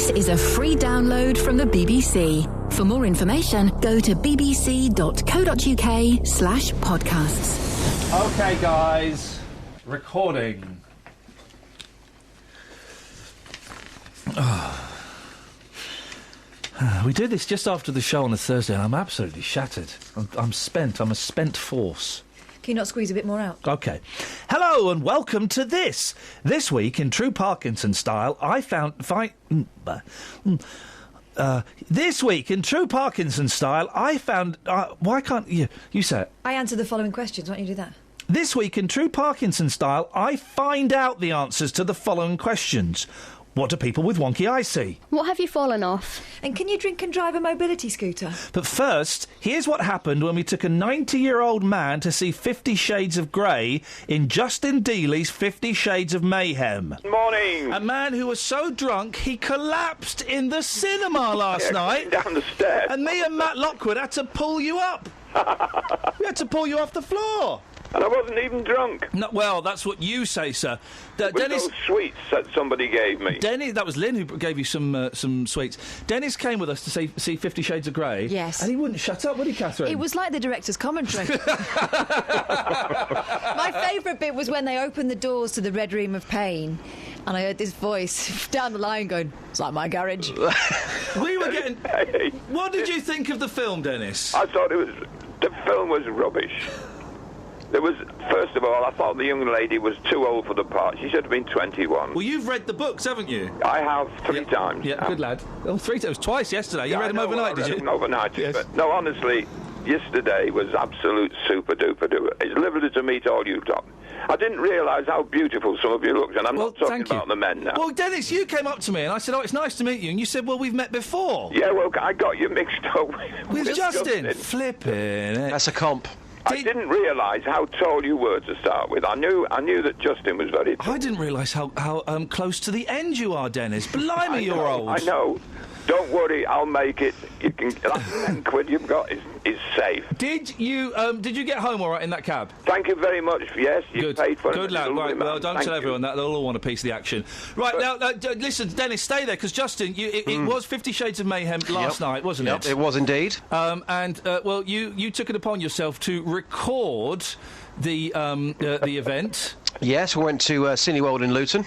This is a free download from the BBC. For more information, go to bbc.co.uk/podcasts. OK, guys. Recording. We did this just after the show on a Thursday, and I'm absolutely shattered. I'm spent. I'm a spent force. Can you not squeeze a bit more out? OK. Hello and welcome to this. This week, in true Parkinson style, I found... this week, in true Parkinson style, I found... why can't you... You say it. I answer the following questions. Why don't you do that? This week, in true Parkinson style, I find out the answers to the following questions. What do people with wonky eyes see? What have you fallen off? And can you drink and drive a mobility scooter? But first, here's what happened when we took a 90-year-old man to see 50 Shades of Grey in Justin Dealey's 50 Shades of Mayhem. Morning. A man who was so drunk he collapsed in the cinema last night. Down the stairs. And me and Matt Lockwood had to pull you up. We had to pull you off the floor. And I wasn't even drunk. No, well, that's what you say, sir. With those sweets that somebody gave me. Dennis, that was Lynn who gave you some sweets. Dennis came with us to see 50 Shades of Grey. Yes. And he wouldn't shut up, would he, Catherine? It was like the director's commentary. My favourite bit was when they opened the doors to the Red Room of Pain, and I heard this voice down the line going, "It's like my garage." We were getting... What did you think of the film, Dennis? I thought the film was rubbish. First of all, I thought the young lady was too old for the part. She should have been 21. Well, you've read the books, haven't you? I have three times. Yeah, good lad. Oh, 3 times. Twice yesterday. You read them overnight, did you? Overnight, yes. But no, honestly, yesterday was absolute super-duper-duper. It's lovely to meet all you lot. I didn't realise how beautiful some of you looked, and I'm not talking about the men now. Well, Dennis, you came up to me and I said, "Oh, it's nice to meet you," and you said, "Well, we've met before." Yeah, well, I got you mixed up with Justin. Flipping it. That's a comp. I didn't realise how tall you were to start with. I knew that Justin was very tall. I didn't realise how close to the end you are, Dennis. Blimey, you're old. I know. Don't worry, I'll make it. You can. That 10 quid you've got is safe. Did you get home all right in that cab? Thank you very much. Yes, you paid for it. Good lad. Right. Well, don't tell everyone that. They'll all want a piece of the action. Right now, listen, Dennis, stay there because Justin, it was 50 Shades of Mayhem last night, wasn't it? It was indeed. Well, you took it upon yourself to record the event. Yes, we went to Cineworld in Luton,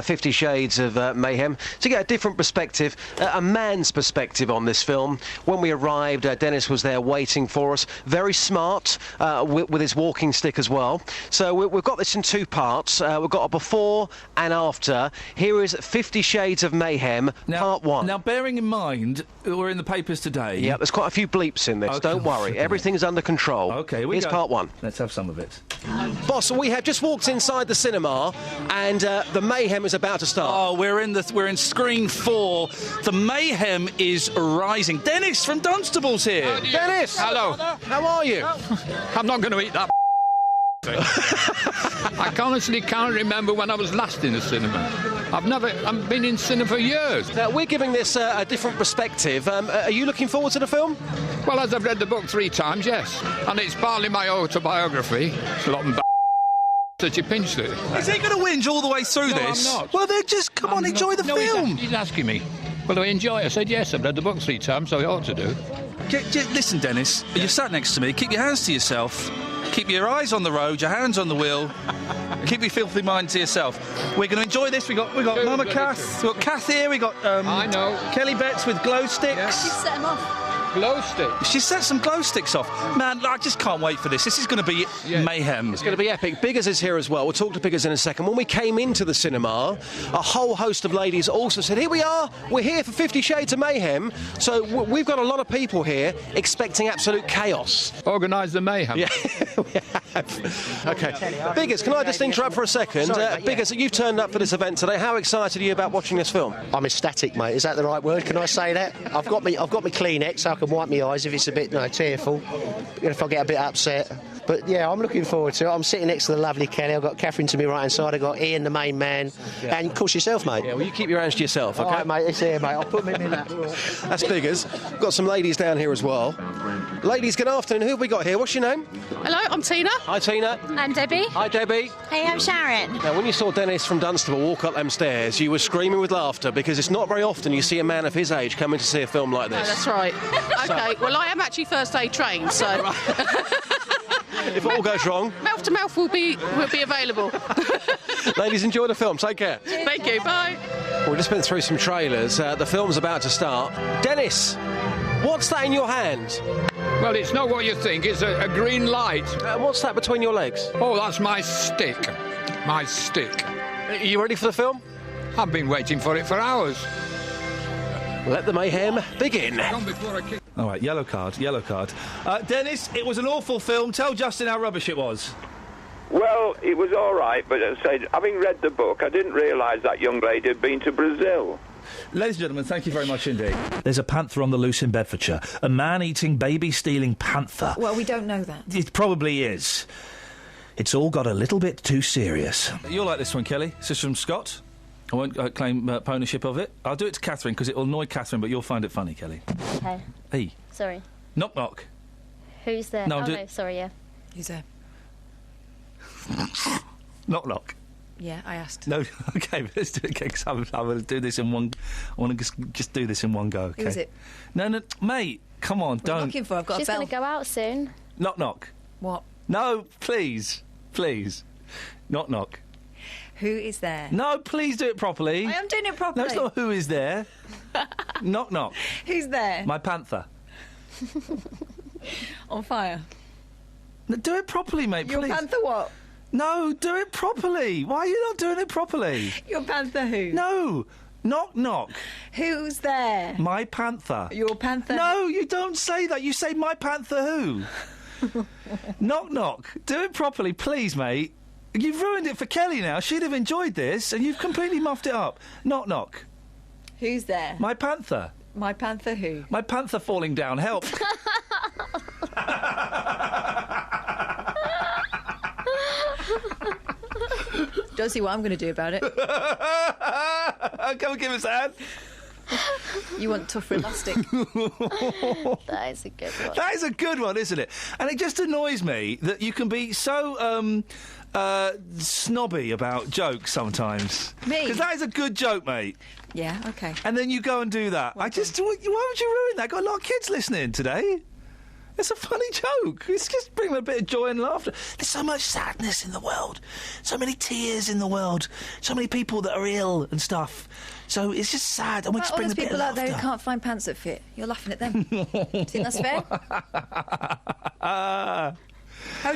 50 Shades of Mayhem, to get a different perspective, a man's perspective on this film. When we arrived, Denis was there waiting for us, very smart, with his walking stick as well. So we've got this in 2 parts. We've got a before and after. Here is 50 Shades of Mayhem, part 1. Now, bearing in mind, we're in the papers today. Yeah, there's quite a few bleeps in this, don't worry. Everything's under control. OK, here's part 1. Let's have some of it. Boss, we have just walked inside the cinema, and the mayhem is about to start. Oh, we're in screen 4. The mayhem is rising. Denis from Dunstable's here. Denis! Hello. How are you? I'm not going to eat that thing. I honestly can't remember when I was last in the cinema. I've been in cinema for years. We're giving this a different perspective. Are you looking forward to the film? Well, as I've read the book 3 times, yes. And it's partly my autobiography. It's a lot of that you pinched it. Is he going to whinge all the way through this? I'm not. Well, then just come on, enjoy the film. He's asking me. Well, do I enjoy it? I said, yes, I've read the book 3 times, so I ought to do. Listen, Denis, you're sat next to me. Keep your hands to yourself. Keep your eyes on the road, your hands on the wheel. Keep your filthy mind to yourself. We're going to enjoy this. We got Mama Kath. We've got Kath here. We got I know. Kelly Betts with glow sticks. Yes. You've set them off. Glow sticks. She set some glow sticks off. Man, I just can't wait for this. This is going to be mayhem. It's going to be epic. Biggers is here as well. We'll talk to Biggers in a second. When we came into the cinema, a whole host of ladies also said, here we are, we're here for 50 Shades of Mayhem. So we've got a lot of people here expecting absolute chaos. Organise the mayhem. Yeah, we have. OK. Biggers, can I just interrupt for a second? Sorry, Biggers, you've turned up for this event today. How excited are you about watching this film? I'm ecstatic, mate. Is that the right word? Can I say that? I've got me Kleenex so I can wipe my eyes if it's a bit tearful. If I get a bit upset. But yeah, I'm looking forward to it. I'm sitting next to the lovely Kelly. I've got Catherine to my right hand side. I've got Iain, the main man, and of course yourself, mate. Yeah, well, you keep your hands to yourself, okay? All right, mate. It's here, mate. I'll put them in my lap. That's figures. Got some ladies down here as well. Ladies, good afternoon. Who have we got here? What's your name? Hello, I'm Tina. Hi, Tina. I'm Debbie. Hi, Debbie. Hey, I'm Sharon. Now, when you saw Denis from Dunstable walk up them stairs, you were screaming with laughter because it's not very often you see a man of his age coming to see a film like this. No, that's right. OK, well, I am actually first aid trained, so... If it all goes wrong... Mouth to mouth will be available. Ladies, enjoy the film. Take care. Thank you. Bye. We've just been through some trailers. The film's about to start. Denis, what's that in your hand? Well, it's not what you think. It's a green light. What's that between your legs? Oh, that's my stick. My stick. Are you ready for the film? I've been waiting for it for hours. Let the mayhem begin. All right, yellow card. Denis, it was an awful film. Tell Justin how rubbish it was. Well, it was all right, but as I said, having read the book, I didn't realise that young lady had been to Brazil. Ladies and gentlemen, thank you very much indeed. There's a panther on the loose in Bedfordshire. A man-eating, baby-stealing panther. Well, we don't know that. It probably is. It's all got a little bit too serious. You'll like this one, Kelly. This is from Scott. I won't claim ownership of it. I'll do it to Catherine because it'll annoy Catherine, but you'll find it funny, Kelly. Okay. Hey. Sorry. Knock, knock. Who's there? No, no, sorry, yeah. Who's there? Knock, knock. Yeah, I asked. No, OK, but let's do it again because I'm going to do this in one... I want to just do this in one go, OK? Who is it? No, mate, come on, What don't... are you looking for? I've got She's a bell. going to go out soon. Knock, knock. What? No, please. Knock, knock. Who is there? No, please do it properly. I am doing it properly. No, it's not who is there. Knock, knock. Who's there? My panther. On fire. No, do it properly, mate, Your please. panther what? No, do it properly. Why are you not doing it properly? Your panther who? No. Knock, knock. Who's there? My panther. Your panther? No, you don't say that. You say my panther who? Knock, knock. Do it properly, please, mate. You've ruined it for Kelly now. She'd have enjoyed this, and you've completely muffed it up. Knock, knock. Who's there? My panther. My panther who? My panther falling down. Help. Don't see what I'm going to do about it. Come and give us a hand. You want tougher elastic. That is a good one. That is a good one, isn't it? And it just annoys me that you can be so snobby about jokes sometimes. Me? Because that is a good joke, mate. Yeah, OK. And then you go and do that. Why would you ruin that? Got a lot of kids listening today. It's a funny joke. It's just bringing a bit of joy and laughter. There's so much sadness in the world. So many tears in the world. So many people that are ill and stuff. So it's just sad. And we just All bring those a bit people of out there who laughter. can't find pants that fit. You're laughing at them. Do you think that's fair? How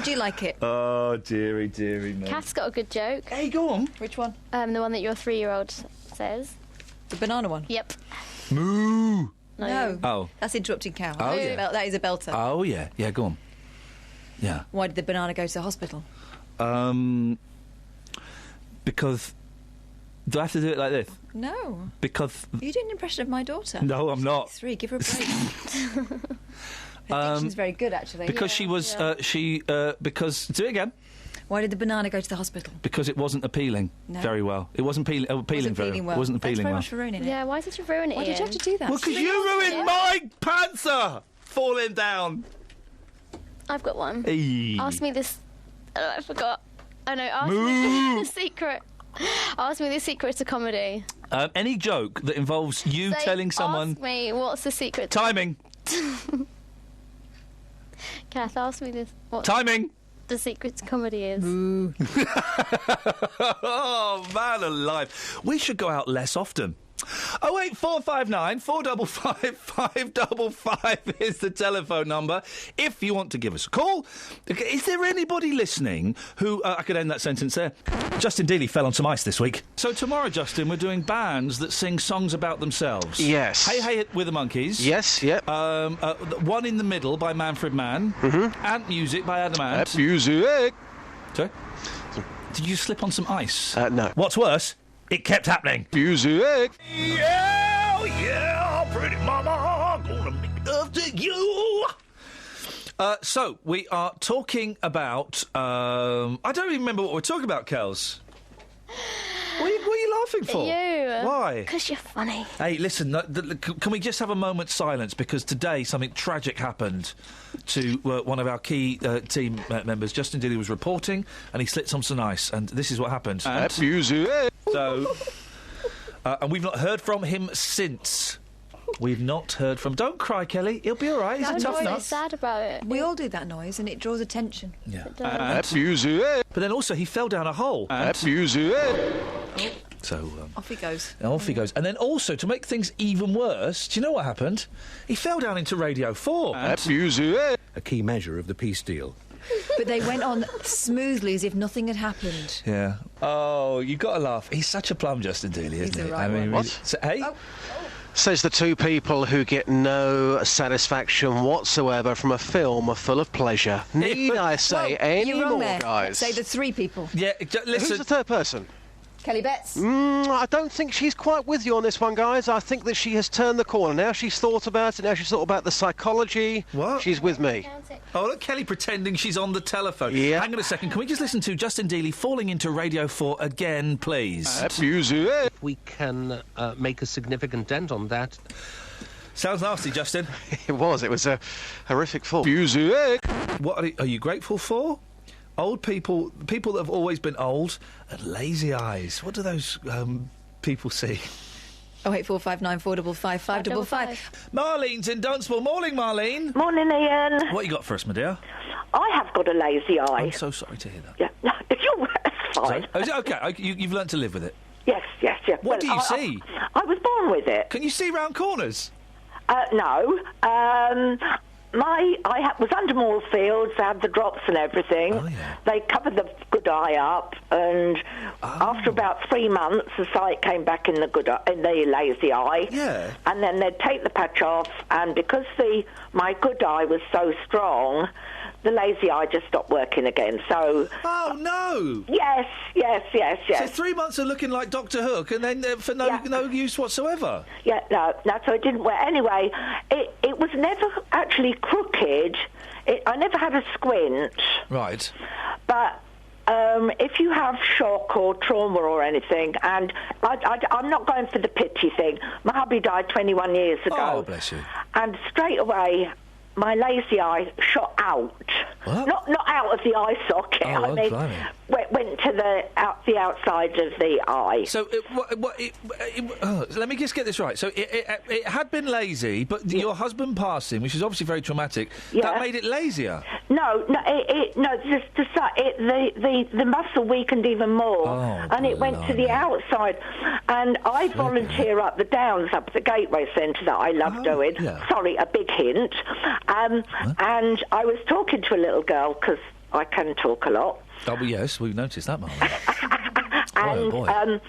do you like it? Oh, dearie me. Kath's got a good joke. Hey, go on. Which one? The one that your 3-year-old says. The banana one? Yep. Moo. No. Oh. That's interrupting cow. Oh, yeah. That is a belter. Oh, yeah. Yeah, go on. Yeah. Why did the banana go to the hospital? Because... Do I have to do it like this? No. Because... You did an impression of my daughter. No, I'm not. 3, give her a break. Her diction's very good, actually. Because she was... because... Do it again. Why did the banana go to the hospital? Because it wasn't appealing very well. It wasn't appealing very well. It wasn't appealing Thanks very well. much for ruining it. Yeah, why did you ruin it, Why did you have to do that? Well, because you ruined my panther falling down. I've got one. Hey. Ask me this... Oh, I forgot. I know, ask me the secret. Ask me the secret to comedy. Any joke that involves you telling someone... Ask me, what's the secret to... Timing. Kath, ask me this... What Timing. the secret to comedy is. Oh, man alive. We should go out less often. 08459 455 555 is the telephone number if you want to give us a call. Is there anybody listening who... I could end that sentence there. Justin Dealey fell on some ice this week. So tomorrow, Justin, we're doing bands that sing songs about themselves. Yes. Hey Hey with the Monkeys. Yes, yep. One in the Middle by Manfred Mann. Mm-hmm. Ant Music by Adam Ant. Ant Music. Sorry? Did you slip on some ice? No. What's worse, it kept happening. Music. Yeah, pretty mama, gonna make love to you. So, we are talking about... I don't even remember what we're talking about, Kels. What are you laughing for? You. Why? Because you're funny. Hey, listen, can we just have a moment's silence? Because today something tragic happened to one of our key team members. Justin Dealey was reporting and he slipped on some ice, and this is what happened. Music. So, and we've not heard from him since. We've not heard from... Don't cry, Kelly. He'll be all right. He's a tough nut. I'm sad about it. We all do that noise, and it draws attention. Yeah. Music. But then also, he fell down a hole. Music. So... off he goes. Off he goes. And then also, to make things even worse, do you know what happened? He fell down into Radio 4. Music. A key measure of the peace deal. But they went on smoothly as if nothing had happened. Yeah. Oh, you got to laugh. He's such a plum, Justin Dealey, isn't he? He's a right one. What? So, hey? Oh. Says the two people who get no satisfaction whatsoever from a film full of pleasure. Need I say any you're wrong more, there. guys? Say the three people. Yeah, listen. Who's the third person? Kelly Betts. I don't think she's quite with you on this one, guys. I think that she has turned the corner. Now she's thought about it. Now she's thought about the psychology. What? She's with me. Oh, look, Kelly pretending she's on the telephone. Yeah. Hang on a second. Can we just listen to Justin Dealey falling into Radio 4 again, please? Music. We can make a significant dent on that. Sounds nasty, Justin. It was. It was a horrific fall. Music. What are you grateful for? Old people that have always been old, and lazy eyes. What do those people see? 08459 455 555. Marlene's in Dunstable. Morning, Marlene. Morning, Ian. What you got for us, my dear? I have got a lazy eye. I'm so sorry to hear that. Yeah, that's fine. Oh, is it okay? You've learnt to live with it. Yes. What do you see? I was born with it. Can you see round corners? No. I was under Moorfields, I had the drops and everything. Oh, yeah. They covered the good eye up, and after about 3 months, the sight came back in the lazy eye. Yeah. And then they'd take the patch off, and because my good eye was so strong, the lazy eye just stopped working again. So. Oh no! Yes. So 3 months of looking like Dr. Hook, and then for no use whatsoever. Yeah, no. So it didn't work. Anyway, it was never actually crooked. I never had a squint. Right. But if you have shock or trauma or anything, and I'm not going for the pity thing. My hubby died 21 years ago. Oh, bless you. And straight away, my lazy eye shot out. What? Not out of the eye socket. Oh, I mean, went to the outside of the eye. So let me just get this right. So it had been lazy, but your husband passing, which is obviously very traumatic, that made it lazier. No. The muscle weakened even more, and it went to the outside. And I volunteer up the Downs, up the Gateway Centre that I love doing. Yeah. Sorry, a big hint. And I was talking to a little girl because I can talk a lot. Oh, well, yes, we've noticed that, Marlene. And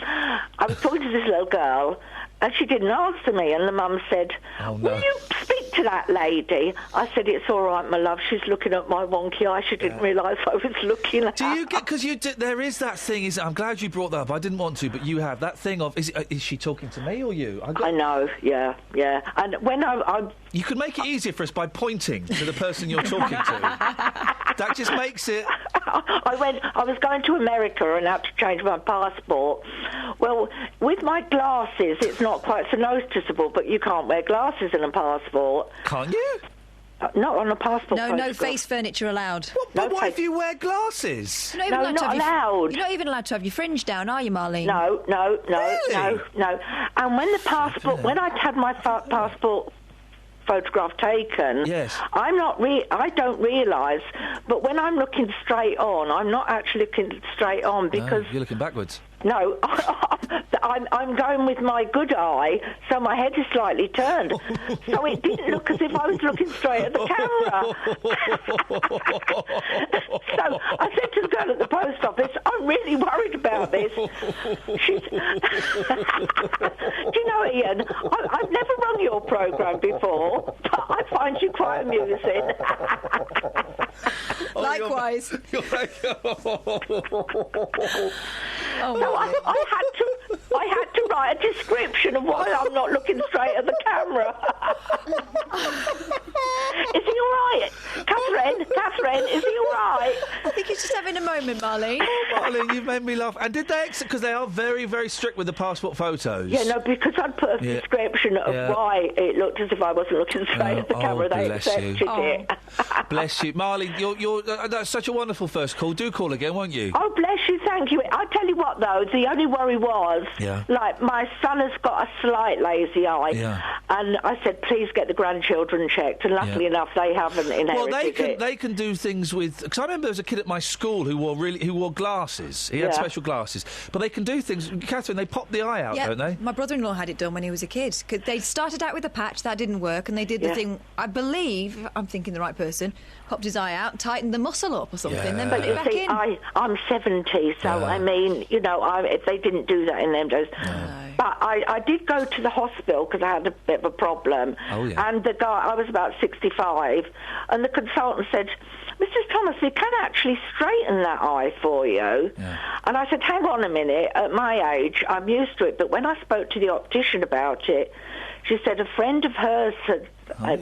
I was talking to this little girl, and she didn't answer me, and the mum said, will you speak to that lady? I said, it's all right, my love, she's looking at my wonky eye. She didn't realise I was looking at her. Do you get... Because there is that thing, I'm glad you brought that up. I didn't want to, but you have that thing of... Is she talking to me or you? I know, yeah. And when I... You could make it easier for us by pointing to the person you're talking to. That just makes it... I was going to America and had to change my passport. Well, with my glasses, it's not quite so noticeable, but you can't wear glasses in a passport. Can't you? Not on a passport. No face furniture allowed. But what if you wear glasses? You're not allowed. You're not even allowed to have your fringe down, are you, Marlene? No. Really? No. And when the passport, when I'd had my passport photograph taken, yes. I don't realise, but when I'm looking straight on, I'm not actually looking straight on because... No, you're looking backwards. No, I'm going with my good eye, so my head is slightly turned. So it didn't look as if I was looking straight at the camera. So I said to the girl at the post office, I'm really worried about this. She's... Do you know, Ian, I've never run your programme before, but I find you quite amusing. Likewise. No, I had to write a description of why I'm not looking straight at the camera. Is he all right, Catherine? He's just having a moment, Marlene. Oh, Marlene, you've made me laugh. And did they exit? Because they are very, very strict with the passport photos. Yeah, no, because I'd put a description of why it looked as if I wasn't looking straight at the camera. They accepted it. Bless you. Marlene, you're that's such a wonderful first call. Do call again, won't you? Oh, bless you, thank you. I tell you what, though, the only worry was, like, my son has got a slight lazy eye, and I said, please get the grandchildren checked, and luckily enough, they haven't inherited it. They can do things with... Because I remember there was a kid at my school who wore glasses. He had special glasses. But they can do things... Catherine, they pop the eye out, don't they? My brother-in-law had it done when he was a kid. They started out with a patch, that didn't work, and they did the thing, I believe, if I'm thinking the right person, popped his eye out, tightened the muscle up or something, then put it back in. I'm 70, so, I mean, you know, if they didn't do that in them days... But I did go to the hospital because I had a bit of a problem. And the guy, I was about 65, and the consultant said, Mrs. Thomas, we can actually straighten that eye for you. And I said, hang on a minute, at my age, I'm used to it. But when I spoke to the optician about it, she said a friend of hers had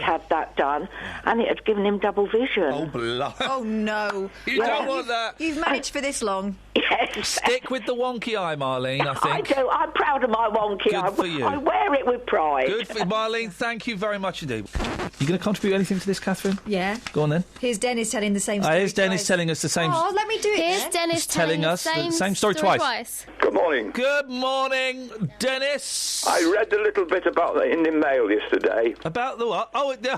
had that done, and it had given him double vision. Oh, blood. Oh, no. You don't want that. You've managed for this long. Yes. Stick with the wonky eye, Marlene, I think. I do. I'm proud of my wonky eye. Good for you. I wear it with pride. Good for you, Marlene. Thank you very much indeed. You going to contribute anything to this, Catherine? Yeah. Go on, then. Here's Dennis telling the same story Here's Denis telling us the same... Oh, let me do it. Here's Denis telling us the same story twice. Good morning. Good morning, Denis. I read a little bit about that in the Mail yesterday. About the what? Oh, yeah.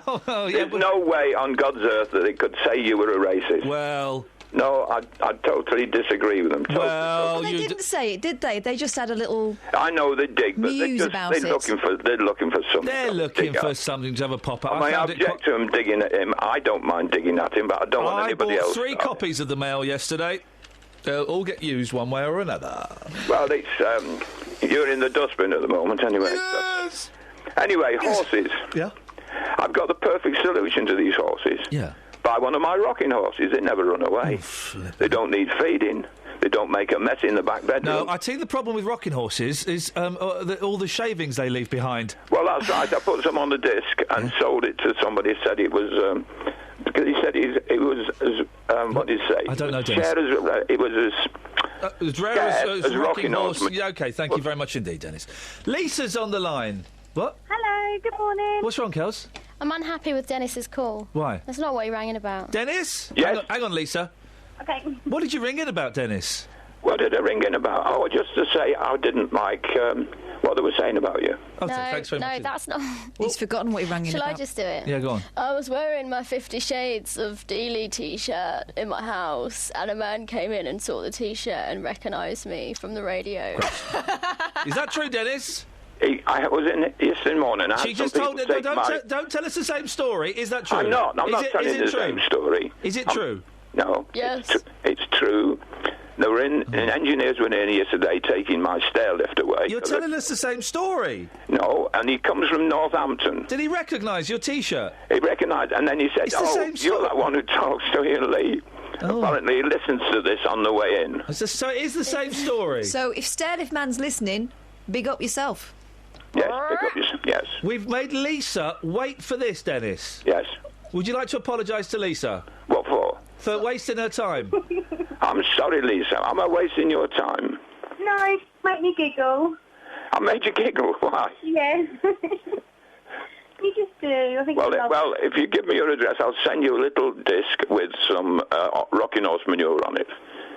There's no way on God's earth that they could say you were a racist. Well... No, I totally disagree with them. Well, they didn't say it, did they? They just had a little... I know they dig, but they're looking for something. They're looking for something to have a pop at. I object to them digging at him. I don't mind digging at him, but I don't want anybody else. I bought 3 copies of the Mail yesterday. They'll all get used one way or another. Well, it's you're in the dustbin at the moment, anyway. Yes. Anyway, horses. Yeah. I've got the perfect solution to these horses. Yeah. Buy one of my rocking horses. They never run away. They don't need feeding. They don't make a mess in the back bedroom. No, I think the problem with rocking horses is all the shavings they leave behind. Well, that's right. I put some on the disc and sold it to somebody. Said it was because he said it was what did he say? I don't know, Denis. It was as rare as rocking horse. Yeah, OK, thank you very much indeed, Denis. Lisa's on the line. What? Hello, good morning. What's wrong, Kels? I'm unhappy with Denis's call. Why? That's not what he rang in about. Denis? Yes? Hang on, Lisa. Okay. What did you ring in about, Denis? What did I ring in about? Oh, just to say I didn't like what they were saying about you. Oh, thanks very much. No, that's not... He's forgotten what he rang in Shall about. I just do it? Yeah, go on. I was wearing my 50 Shades of Dealey T-shirt in my house, and a man came in and saw the T-shirt and recognised me from the radio. Is that true, Denis? I was in yesterday morning. She just told... Don't tell us the same story. Is that true? I'm not telling you the same story. Is it true? No. Yes. It's true. They were engineers were in yesterday taking my stair lift away. You're telling us the same story? No, and he comes from Northampton. Did he recognise your T-shirt? He recognised, and then he said, you're that one who talks to iainlee. Apparently he listens to this on the way in. So it is the same story? So if Stairlift Man's listening, big up yourself. Yes, big up yourself, yes. We've made Lisa wait for this, Denis. Yes. Would you like to apologise to Lisa? What for? For wasting her time. I'm sorry, Lisa. Am I wasting your time? No, make me giggle. I made you giggle? Why? Yes. You just do. I think well, if you give me your address, I'll send you a little disc with some rocking horse manure on it.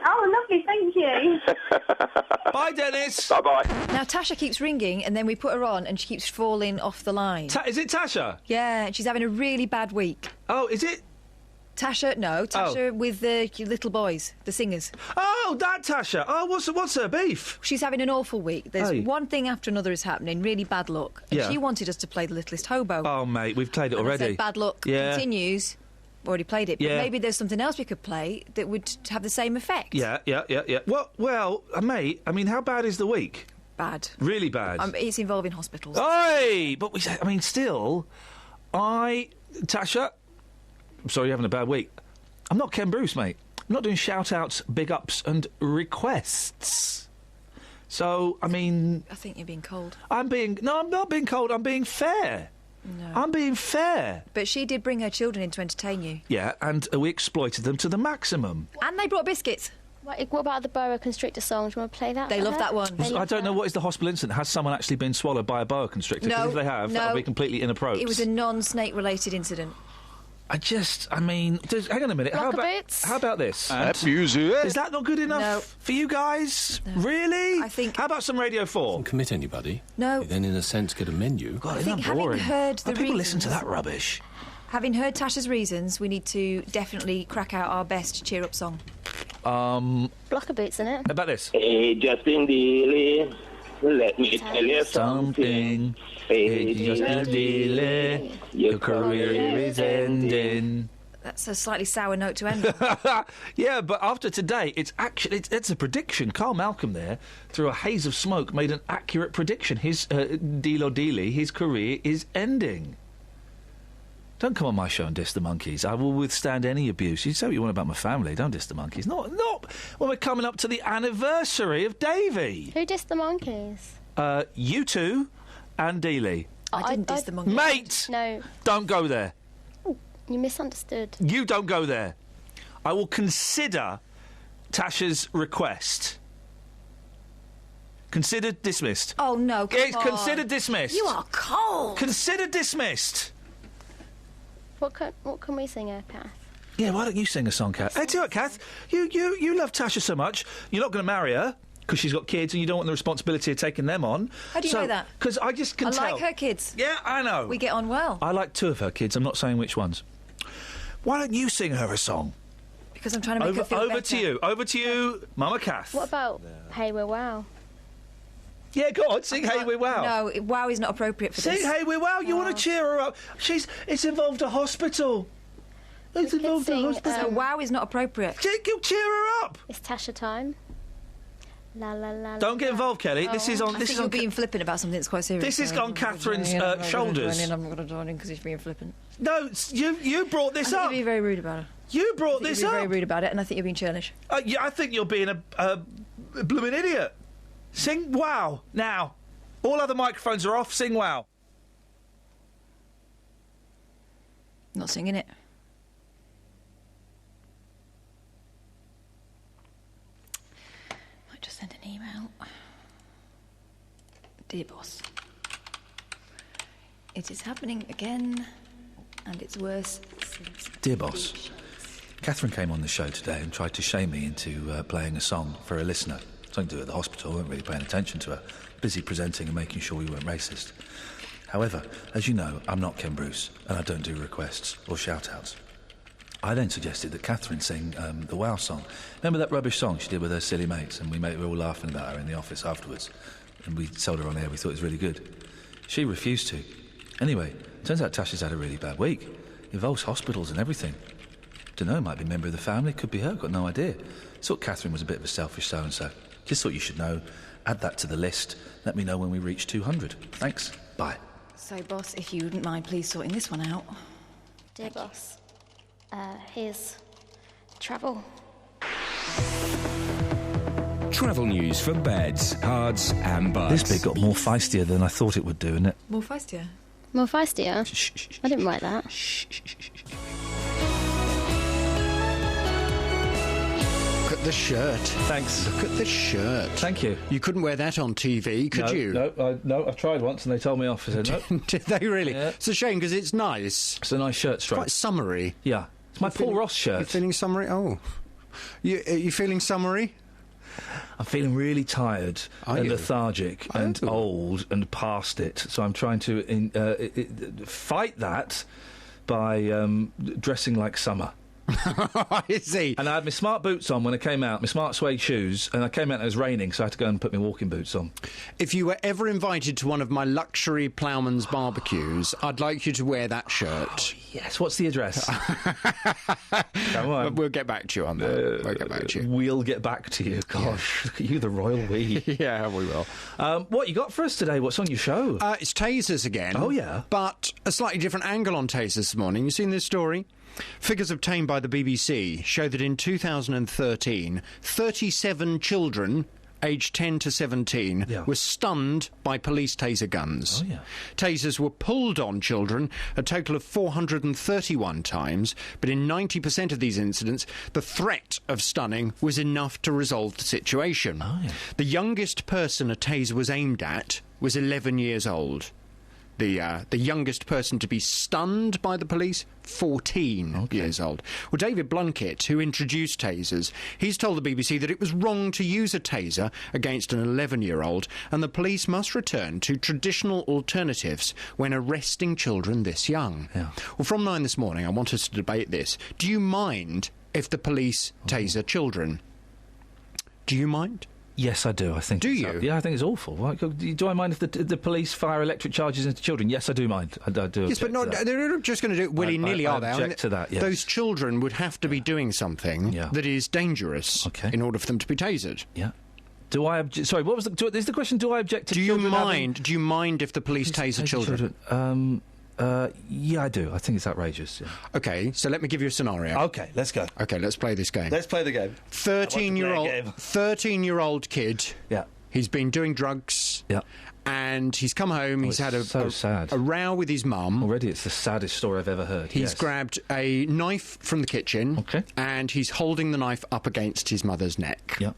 Oh, lovely, thank you. Bye, Denis. Bye-bye. Now, Tasha keeps ringing, and then we put her on, and she keeps falling off the line. Is it Tasha? Yeah, and she's having a really bad week. Oh, is it? Tasha, no, Tasha with the little boys, the singers. Oh, that Tasha. Oh, what's her beef? She's having an awful week. There's one thing after another is happening, really bad luck. And she wanted us to play The Littlest Hobo. Oh, mate, we've played it already. I said, bad luck continues. Already played it, but maybe there's something else we could play that would have the same effect. Yeah. Well, mate, I mean, how bad is the week? Bad. Really bad? It's involving hospitals. Oi! But still, Tasha, I'm sorry you're having a bad week. I'm not Ken Bruce, mate. I'm not doing shout-outs, big-ups and requests. So, I mean... I think you're being cold. No, I'm not being cold. I'm being fair. No. I'm being fair. But she did bring her children in to entertain you. Yeah, and we exploited them to the maximum. And they brought biscuits. What about the boa constrictor song? Do you want to play that? They love that one. I don't know what is the hospital incident. Has someone actually been swallowed by a boa constrictor? 'Cause if they have, that would be completely inappropriate. It was a non-snake related incident. Hang on a minute. How about this? Music. Is that not good enough for you guys? No. Really? I think. How about some Radio 4? Doesn't commit anybody. No. They then, in a sense, get a menu. God, I isn't think that boring? having heard the people reasons, listen to that rubbish. Having heard Tasha's reasons, we need to definitely crack out our best cheer-up song. Blocker Boots, isn't it? How about this? Hey, Justin Dealey, let me tell you something. Hey, Justin Dealey, your career is ending. That's a slightly sour note to end on. Yeah, but after today, it's a prediction. Carl Malcolm there, through a haze of smoke, made an accurate prediction. His Dealey, his career is ending. Don't come on my show and diss the monkeys. I will withstand any abuse. You say what you want about my family. Don't diss the monkeys. Not when we're coming up to the anniversary of Davy. Who dissed the monkeys? You two and Dealey. I didn't diss the monkeys. Mate! No. Don't go there. You misunderstood. You don't go there. I will consider Tasha's request. Considered dismissed. Oh, no, come on. Considered dismissed. You are cold. Considered dismissed. What can we sing her, Kath? Yeah, why don't you sing a song, Kath? Hey, tell you what, Kath, you love Tasha so much, you're not going to marry her because she's got kids and you don't want the responsibility of taking them on. How do you know that? Because I just can tell. I like her kids. Yeah, I know. We get on well. I like 2 of her kids. I'm not saying which ones. Why don't you sing her a song? Because I'm trying to make her feel better. Over to you, Mama Kath. What about Hey We're Wow? Yeah, go on, sing Hey We're Wow. No, wow is not appropriate for this. Sing Hey We're Wow, you want to cheer her up. It's involved a hospital. It's involved a hospital. So wow is not appropriate. Cheer her up. It's Tasha time. La la la. Don't get involved, Kelly. This is on. I think you're being flippant about something that's quite serious. This is on Catherine's shoulders. I'm not going to join in because he's being flippant. No, you brought this up. You're being very rude about it. You brought this up. You're very rude about it, and I think you're being churlish. Yeah, I think you're being a blooming idiot. Sing wow now. All other microphones are off. Sing wow. Not singing it. Might just send an email. Dear boss, it is happening again, and it's worse since... Dear boss, Catherine came on the show today and tried to shame me into playing a song for a listener. Something to do at the hospital. I wasn't really paying attention to her. Busy presenting and making sure we weren't racist. However, as you know, I'm not Ken Bruce, and I don't do requests or shout-outs. I then suggested that Catherine sing the Wow song. Remember that rubbish song she did with her silly mates, and we were all laughing about her in the office afterwards, and we sold her on air. We thought it was really good. She refused to. Anyway, turns out Tasha's had a really bad week. Involves hospitals and everything. Dunno, might be a member of the family, could be her, got no idea. Thought Catherine was a bit of a selfish so-and-so. Just thought you should know. Add that to the list. Let me know when we reach 200. Thanks. Bye. So, boss, if you wouldn't mind please sorting this one out. Dear boss, here's travel. Travel news for beds, cards and bugs. This bit got more feistier than I thought it would do, innit? More feistier? More feistier? I didn't write that. Look at the shirt. Thanks. Look at the shirt. Thank you. You couldn't wear that on TV, could you? No, I tried once and they told me off. I said no. Did they really? Yeah. It's a shame because it's nice. It's a nice shirt stripe. Quite summery. Yeah. It's my Paul Ross shirt. You're feeling summery? Oh. Are you feeling summery? I'm feeling really tired and lethargic and old and past it. So I'm trying to fight that by dressing like summer. I see. And I had my smart boots on when I came out, my smart suede shoes, and I came out and it was raining, so I had to go and put my walking boots on. If you were ever invited to one of my luxury ploughman's barbecues, I'd like you to wear that shirt. Oh, yes, what's the address? Come on. We'll get back to you on that. We'll get back to you. We'll get back to you. Gosh, look at you, the royal we. Yeah, we will. What you got for us today? What's on your show? It's tasers again. Oh, yeah. But a slightly different angle on tasers this morning. You seen this story? Figures obtained by the BBC show that in 2013, 37 children aged 10 to 17, were stunned by police taser guns. Oh, yeah. Tasers were pulled on children a total of 431 times, but in 90% of these incidents, the threat of stunning was enough to resolve the situation. Oh, yeah. The youngest person a taser was aimed at was 11 years old. The youngest person to be stunned by the police, 14 years old. Well, David Blunkett, who introduced tasers, he's told the BBC that it was wrong to use a taser against an 11-year-old, and the police must return to traditional alternatives when arresting children this young. Yeah. Well, from 9 this morning, I want us to debate this. Do you mind if the police taser children? Do you mind? Yes, I do. I think. Do you? Yeah, I think it's awful. Do I mind if the police fire electric charges into children? Yes, I do mind. I do. Yes, but they're not just going to do it willy-nilly, are they? I object to that. Yes. Those children would have to be doing something that is dangerous in order for them to be tasered. Yeah. Do I object? Sorry, what was is the question? Do I object to? Do you mind if the police taser children? Yeah, I do. I think it's outrageous. Yeah. Okay, so let me give you a scenario. Okay, let's go. Okay, let's play this game. Let's play the game. 13-year-old kid. Yeah. He's been doing drugs. Yeah. And he's come home. He's had a row with his mum. Already, it's the saddest story I've ever heard. He's grabbed a knife from the kitchen. Okay. And he's holding the knife up against his mother's neck. Yeah.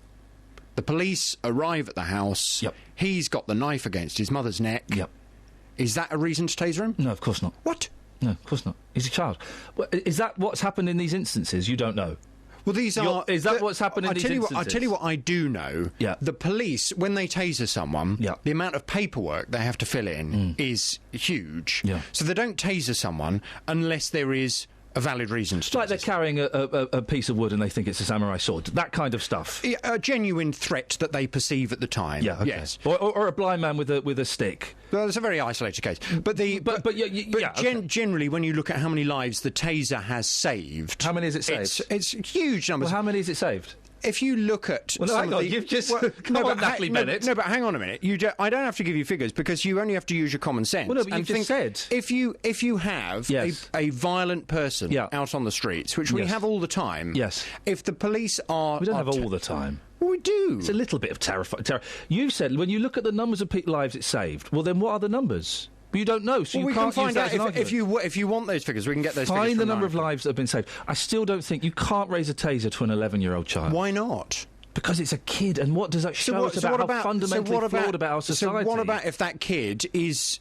The police arrive at the house. Yep. He's got the knife against his mother's neck. Yep. Is that a reason to taser him? No, of course not. What? No, of course not. He's a child. Well, is that what's happened in these instances? You don't know. Well, these are... Is that what's happened in these instances? I tell you what I do know. Yeah. The police, when they taser someone, the amount of paperwork they have to fill in is huge. Yeah. So they don't taser someone unless there is a valid reason to It's like they're carrying a piece of wood and they think it's a samurai sword. That kind of stuff. Yeah, a genuine threat that they perceive at the time. Yeah, okay. Yes. Or a blind man with a stick. Well, it's a very isolated case. But generally, when you look at how many lives the taser has saved... How many has it saved? It's huge numbers. Well, how many has it saved? If you look at... Well, hang on, you've just... Come on, Natalie Bennett. No, but hang on a minute. I don't have to give you figures because you only have to use your common sense. Well, no, but you've just said... If you have a violent person out on the streets, which we have all the time... Yes. If the police are... We don't have all the time. Well, we do. It's a little bit of terror. You said when you look at the numbers of lives it saved, well, then what are the numbers? But you don't know, so well, you can't find use that out if you want those figures. We can get those figures. Find the number of lives that have been saved. I still don't think you can't raise a taser to an 11-year-old child. Why not? Because it's a kid, and what does that show us about how fundamentally flawed about our society? So what about if that kid is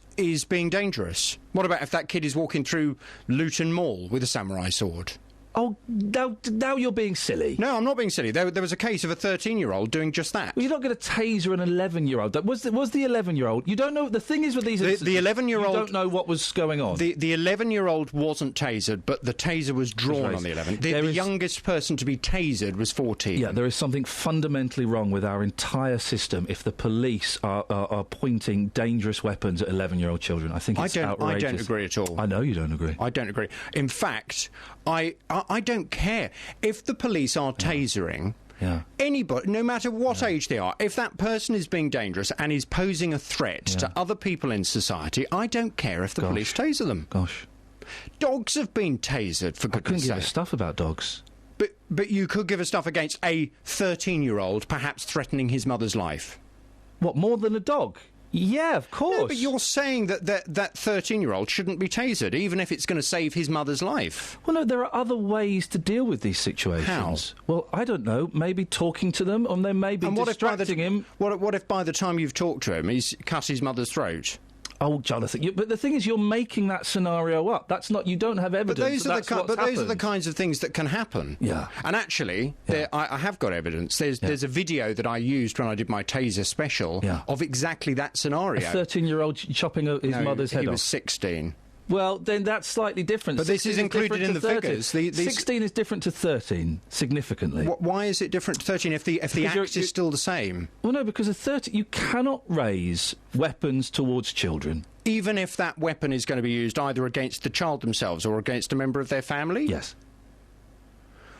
being dangerous? What about if that kid is walking through Luton Mall with a samurai sword? Oh, now you're being silly. No, I'm not being silly. There was a case of a 13-year-old doing just that. Well, you're not going to taser an 11-year-old. Was the 11-year-old... You don't know... The thing is with these... The 11-year-old... You don't know what was going on. The 11-year-old wasn't tasered, but the taser was drawn on the 11. The youngest person to be tasered was 14. Yeah, there is something fundamentally wrong with our entire system if the police are pointing dangerous weapons at 11-year-old children. I think it's outrageous. I don't agree at all. I know you don't agree. I don't agree. In fact, I don't care if the police are tasering anybody, no matter what age they are. If that person is being dangerous and is posing a threat to other people in society, I don't care if the police taser them. Gosh, dogs have been tasered for goodness' sake. I couldn't give a stuff about dogs. But you could give a stuff against a 13-year-old, perhaps threatening his mother's life. What, more than a dog? Yeah, of course. No, but you're saying that 13-year-old shouldn't be tasered, even if it's going to save his mother's life. Well, no, there are other ways to deal with these situations. How? Well, I don't know. Maybe talking to them, or then maybe distracting him. What if by the time you've talked to him, he's cut his mother's throat? Oh, Jonathan! But the thing is, you're making that scenario up. That's not. You don't have evidence. Those are the kinds of things that can happen. Yeah. And actually, I have got evidence. There's a video that I used when I did my taser special of exactly that scenario. A 13-year-old chopping his mother's head off. He was 16. Well, then that's slightly different. But this is included in the figures. 16 is different to 13, significantly. Why is it different to 13 if the act is still the same? Well, no, because at 13, you cannot raise weapons towards children. Even if that weapon is going to be used either against the child themselves or against a member of their family? Yes.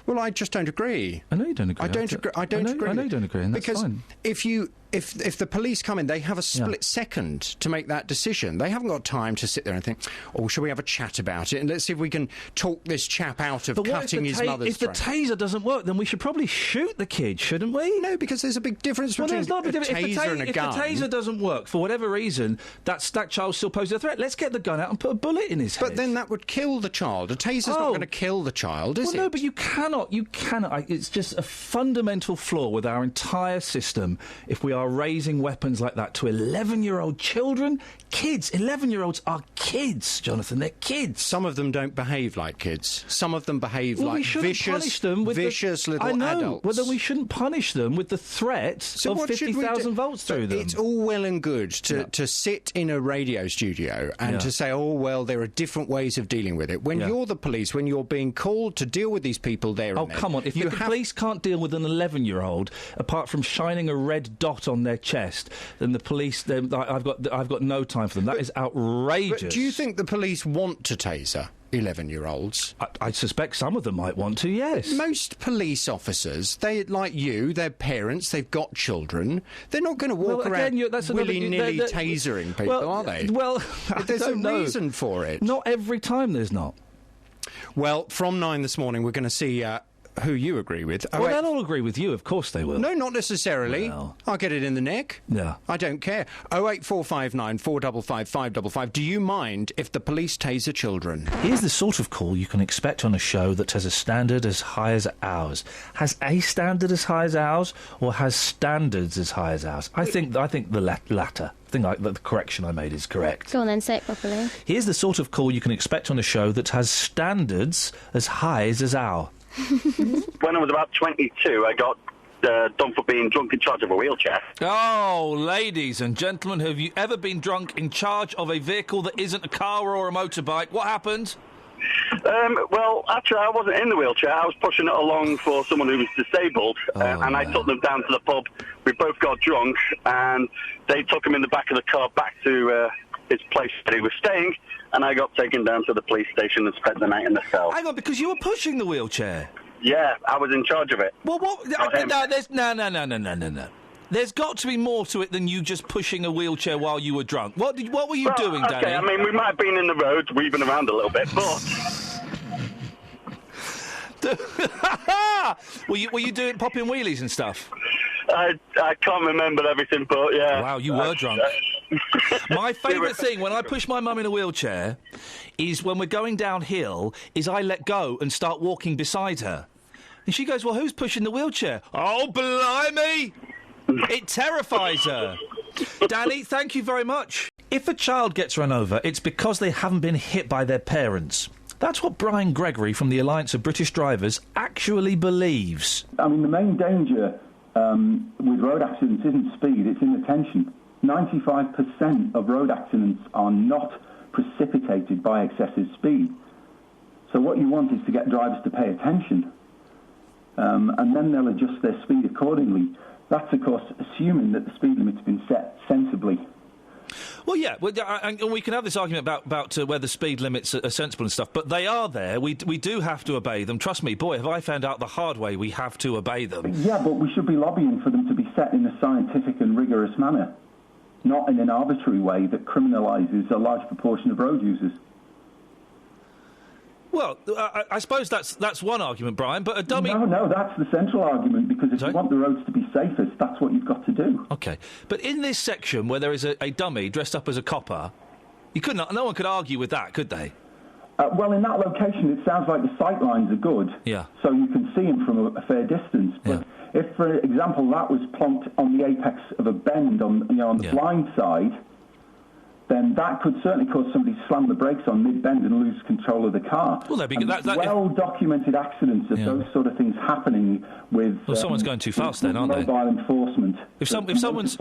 Well, I just don't agree. I know you don't agree. I don't agree. I know you don't agree, and that's because fine. if you if the police come in, they have a split second to make that decision. They haven't got time to sit there and think, oh, shall we have a chat about it and let's see if we can talk this chap out of cutting his mother's throat. If the taser doesn't work, then we should probably shoot the kid, shouldn't we? No, because there's a big difference between a taser and a gun. If the taser doesn't work, for whatever reason, that child still poses a threat. Let's get the gun out and put a bullet in his head. But then that would kill the child. A taser's not going to kill the child, is it? No, but you cannot. It's just a fundamental flaw with our entire system if we are raising weapons like that to 11-year-old children. Kids. 11-year-olds are kids, Jonathan. They're kids. Some of them don't behave like kids. Some of them behave like vicious little I know. adults. Well, then we shouldn't punish them with the threat of 50,000 volts through them. It's all well and good to sit in a radio studio and to say, oh, well, there are different ways of dealing with it. When you're the police, when you're being called to deal with these people there and then... Oh, come on. If the police can't deal with an 11-year-old, apart from shining a red dot on their chest, then the police... I've got no time for them. That is outrageous. But do you think the police want to taser 11-year-olds? I suspect some of them might want to, yes. Most police officers, they like you, they're parents, they've got children. They're not going to walk around willy-nilly tasering people, are they? Well, there's a reason for it. Not every time there's not. Well, from 9 this morning, we're going to see... who you agree with. Well, they'll all agree with you, of course they will. No, not necessarily. Well. I'll get it in the neck. Yeah. I don't care. 08459 455 555. Do you mind if the police taser children? Here's the sort of call you can expect on a show that has a standard as high as ours. Has a standard as high as ours, or has standards as high as ours? I think the latter. I think the correction I made is correct. Go on then, say it properly. Here's the sort of call you can expect on a show that has standards as high as ours. When I was about 22, I got done for being drunk in charge of a wheelchair. Oh, ladies and gentlemen, have you ever been drunk in charge of a vehicle that isn't a car or a motorbike? What happened? Well, actually, I wasn't in the wheelchair. I was pushing it along for someone who was disabled, and I took them down to the pub. We both got drunk, and they took him in the back of the car back to his place where he was staying, and I got taken down to the police station and spent the night in the cell. Hang on, because you were pushing the wheelchair? Yeah, I was in charge of it. Well, what? No. There's got to be more to it than you just pushing a wheelchair while you were drunk. What were you doing, Danny? Okay, I mean, we might have been in the road, weaving around a little bit, but... Were you doing popping wheelies and stuff? I can't remember everything, but yeah. Wow, you were drunk. My favourite thing when I push my mum in a wheelchair is when we're going downhill, is I let go and start walking beside her. And she goes, well, who's pushing the wheelchair? Oh, blimey! It terrifies her. Danny, thank you very much. If a child gets run over, it's because they haven't been hit by their parents. That's what Brian Gregory from the Alliance of British Drivers actually believes. I mean, the main danger with road accidents isn't speed, it's inattention. 95% of road accidents are not precipitated by excessive speed. So what you want is to get drivers to pay attention, and then they'll adjust their speed accordingly. That's, of course, assuming that the speed limit's been set sensibly. Well, yeah, and we can have this argument about whether speed limits are sensible and stuff, but they are there. We do have to obey them. Trust me, boy, have I found out the hard way we have to obey them. Yeah, but we should be lobbying for them to be set in a scientific and rigorous manner, not in an arbitrary way that criminalises a large proportion of road users. Well, I suppose that's one argument, Brian, but a dummy... No, that's the central argument, because if you want the roads to be safest, that's what you've got to do. OK, but in this section where there is a dummy dressed up as a copper, no one could argue with that, could they? Well, in that location, it sounds like the sight lines are good, so you can see him from a fair distance. But if, for example, that was plonked on the apex of a bend on the blind side, then that could certainly cause somebody to slam the brakes on mid-bend and lose control of the car. Well, well-documented accidents of those sort of things happening with... Well, someone's going too fast then, aren't they? Mobile enforcement. If someone's